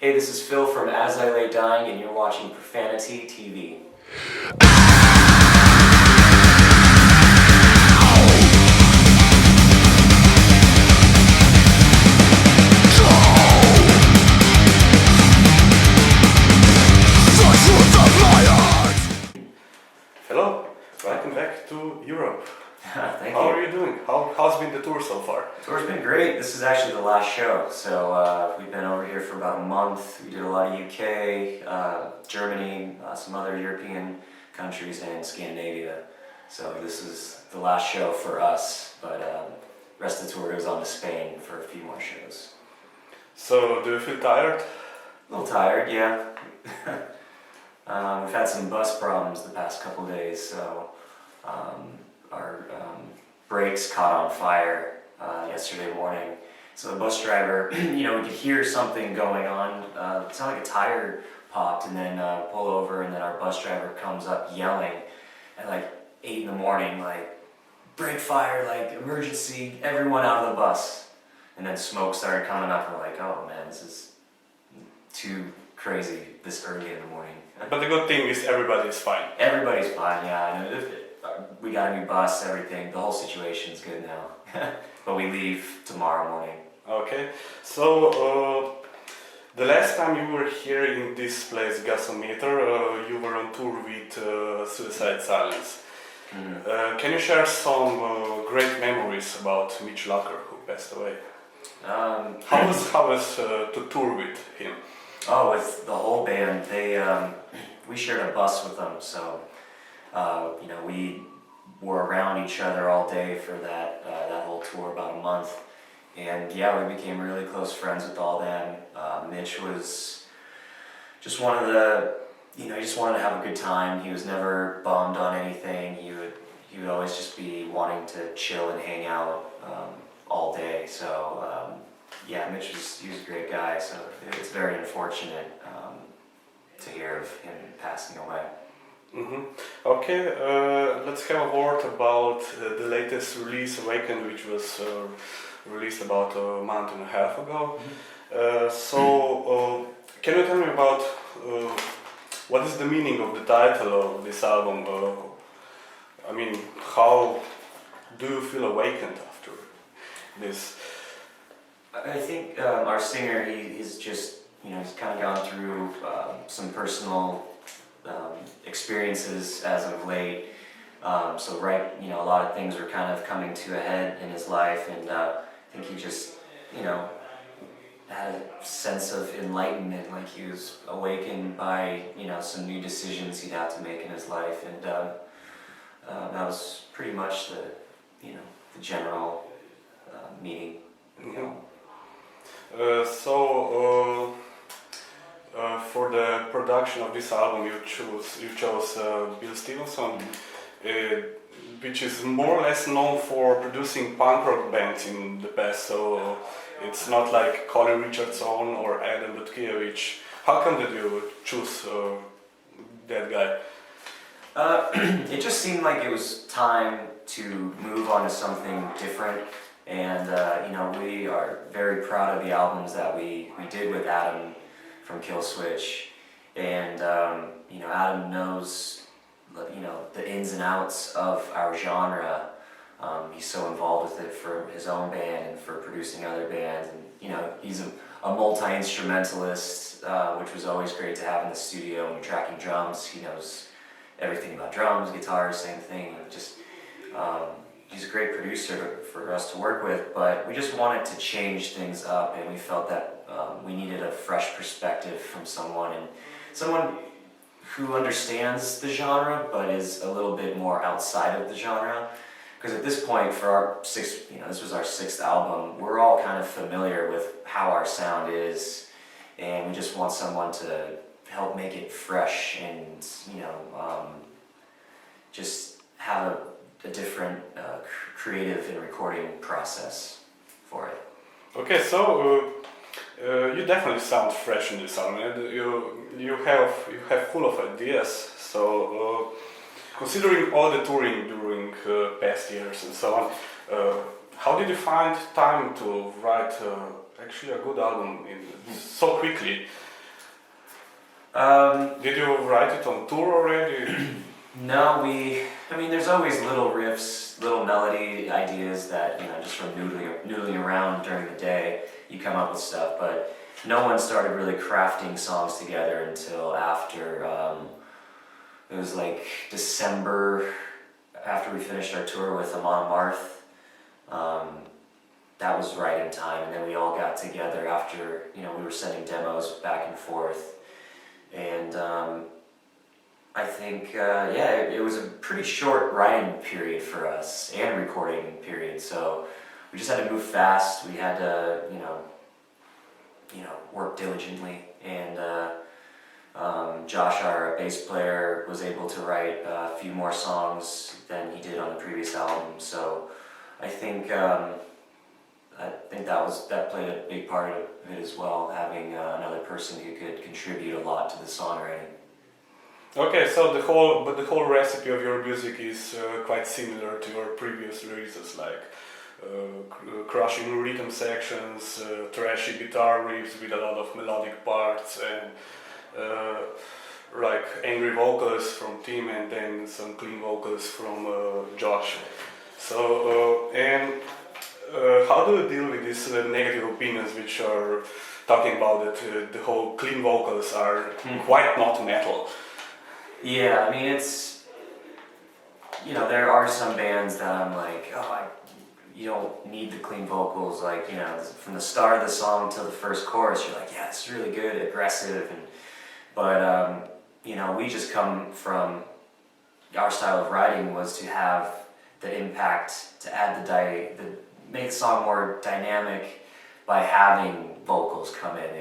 Hey, this is Phil from As I Lay Dying, and you're watching Profanity TV. Hello, welcome back to Europe. Thank How you. are you doing? How's been the tour so far? Tour's been great. This is actually the last show, so we've been over here for about a month. We did a lot of UK, Germany, some other European countries, and Scandinavia. So this is the last show for us, but the rest of the tour goes on to Spain for a few more shows. So, do you feel tired? A little tired, yeah. We've had some bus problems the past couple days, so our brakes caught on fire yesterday morning. So the bus driver, we could hear something going on. It sounded like a tire popped, and then pull over, and then our bus driver comes up yelling at like 8 in the morning, like, brake fire, like, emergency, everyone out of the bus. And then smoke started coming up, and we're like, oh man, this is too crazy this early in the morning. But the good thing is everybody is fine. Everybody's fine, yeah. And we got a new bus, everything. The whole situation's good now. But we leave tomorrow morning. Okay, so the last time you were here in this place, Gasometer, you were on tour with Suicide Silence. Can you share some great memories about Mitch Locker, who passed away? How was to tour with him? Oh, with the whole band, we shared a bus with them, so we were around each other all day for that whole tour, about a month, and yeah, we became really close friends with all them. Mitch was just one of the, he just wanted to have a good time. He was never bummed on anything. He would always just be wanting to chill and hang out all day. So. Yeah, Mitch he was a great guy, so it's very unfortunate to hear of him passing away. Okay, let's have a word about the latest release, Awakened, which was released about a month and a half ago. Can you tell me about what is the meaning of the title of this album? How do you feel awakened after this? I think our singer, he's just, he's kind of gone through some personal experiences as of late. So a lot of things were kind of coming to a head in his life, and I think he just, had a sense of enlightenment, like he was awakened by, some new decisions he'd have to make in his life, and that was pretty much the general meaning. For the production of this album, you chose Bill Stevenson, which is more or less known for producing punk rock bands in the past. So it's not like Colin Richardson or Adam Butkiewicz. How come did you choose that guy? It just seemed like it was time to move on to something different. And we are very proud of the albums that we did with Adam from Killswitch, and Adam knows the ins and outs of our genre. He's so involved with it for his own band and for producing other bands, and he's a multi-instrumentalist, which was always great to have in the studio when you're tracking drums. He knows everything about drums, guitars, same thing. He's a great producer for us to work with, but we just wanted to change things up, and we felt that we needed a fresh perspective from someone who understands the genre, but is a little bit more outside of the genre. Because at this point, for our this was our 6th album, we're all kind of familiar with how our sound is, and we just want someone to help make it fresh and just have a different creative and recording process for it. Okay, so you definitely sound fresh in this album. You have full of ideas. So considering all the touring during past years and so on, how did you find time to write actually a good album so quickly? Did you write it on tour already? No, I mean, there's always little riffs, little melody ideas that, just from noodling around during the day, you come up with stuff, but no one started really crafting songs together until after, it was like December, after we finished our tour with Amon Amarth. That was right in time, and then we all got together after, we were sending demos back and forth, and I think, it was a pretty short writing period for us and recording period. So we just had to move fast. We had to, work diligently. And Josh, our bass player, was able to write a few more songs than he did on the previous album. So I think that played a big part of it as well, having another person who could contribute a lot to the songwriting. Okay, so the whole recipe of your music is quite similar to your previous releases, like crushing rhythm sections, trashy guitar riffs with a lot of melodic parts, and like angry vocals from Tim, and then some clean vocals from Josh. So, how do you deal with these negative opinions which are talking about that the whole clean vocals are quite not metal? Yeah, I mean, it's, there are some bands that I'm like, you don't need the clean vocals, like, from the start of the song till the first chorus, you're like, yeah, this is really good, aggressive, but we just come from, our style of writing was to have the impact, to add make the song more dynamic by having vocals come in.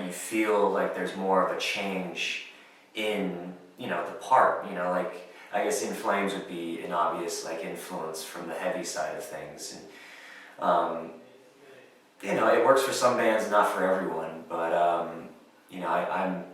You feel like there's more of a change in the part, like, I guess In Flames would be an obvious, like, influence from the heavy side of things. And, it works for some bands, not for everyone, but, I'm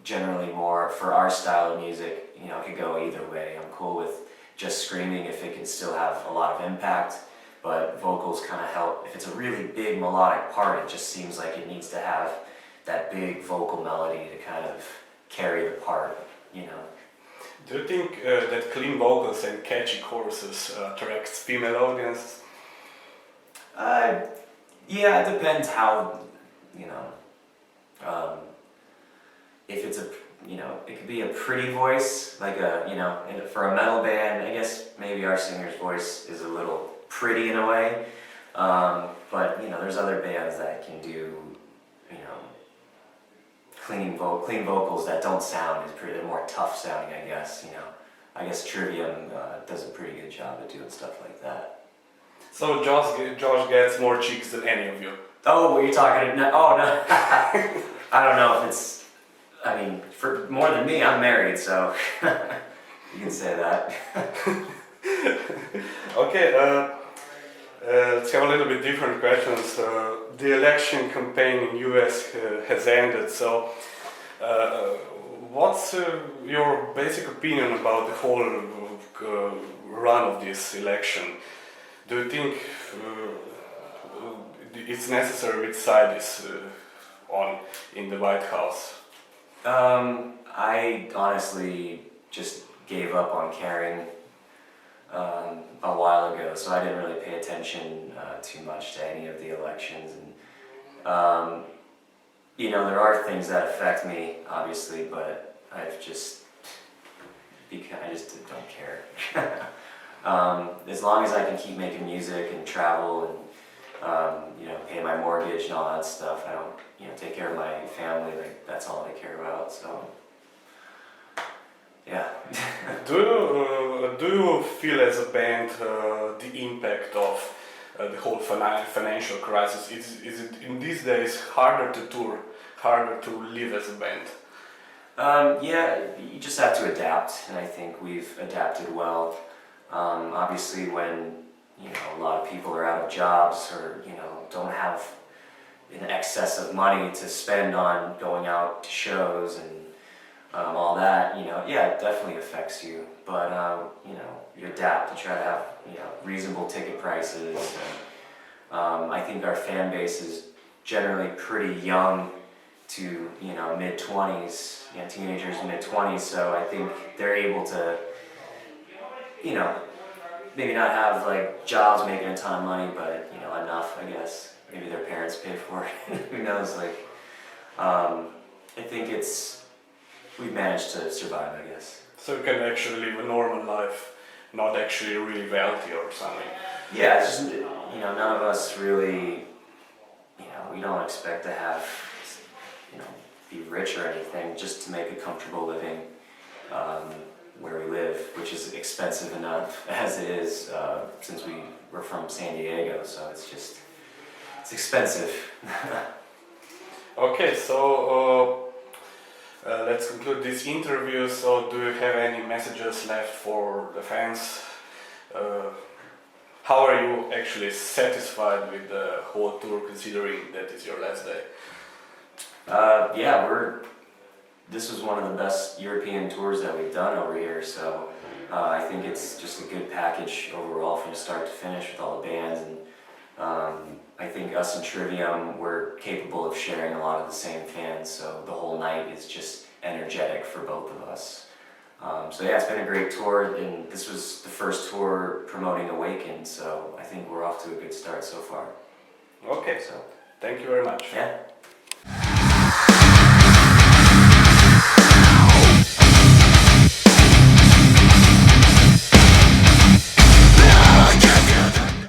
generally more, for our style of music, it could go either way. I'm cool with just screaming if it can still have a lot of impact, but vocals kind of help. If it's a really big melodic part, it just seems like it needs to have that big vocal melody to kind of carry the part, Do you think that clean vocals and catchy choruses attracts female audience? Yeah, it depends how, if it's it could be a pretty voice, like for a metal band, I guess maybe our singer's voice is a little pretty in a way, but there's other bands that can do, clean vocals that don't sound they're more tough sounding, I guess. I guess Trivium does a pretty good job at doing stuff like that. So Josh gets more chicks than any of you. Oh, what you're talking? No, oh no, I don't know if it's. I mean, for more than me, I'm married, so you can say that. Okay, let's have a little bit different questions. The election campaign in US has ended, so what's your basic opinion about the whole run of this election? Do you think it's necessary which side is on in the White House? I honestly just gave up on caring a while ago, so I didn't really pay attention too much to any of the elections. And there are things that affect me, obviously, but I just don't care. As long as I can keep making music and travel and pay my mortgage and all that stuff, I don't take care of my family. Like, that's all I care about. So yeah. Do you feel as a band the impact of the whole financial crisis? Is it in these days harder to tour, harder to live as a band? Yeah, you just have to adapt, and I think we've adapted well. Obviously, when a lot of people are out of jobs or don't have an excess of money to spend on going out to shows and all that, it definitely affects you. But you adapt to try to have reasonable ticket prices. And, I think our fan base is generally pretty young to mid-20s, teenagers in mid-20s. So I think they're able to, maybe not have like jobs making a ton of money, but enough, I guess. Maybe their parents pay for it. Who knows? Like, I think we've managed to survive, I guess. So you can actually live a normal life, not actually really wealthy or something. Yeah, it's just none of us really, we don't expect to have, be rich or anything, just to make a comfortable living where we live, which is expensive enough as it is, since we're from San Diego, so it's expensive. Okay, so let's conclude this interview. So do you have any messages left for the fans? How are you actually satisfied with the whole tour, considering that is your last day? Yeah, this was one of the best European tours that we've done over here, so I think it's just a good package overall from start to finish with all the bands, and I think us and Trivium, we're capable of sharing a lot of the same fans, so the whole night is just energetic for both of us. So yeah, it's been a great tour, and this was the first tour promoting Awaken, so I think we're off to a good start so far. Okay, So thank you very much. yeah.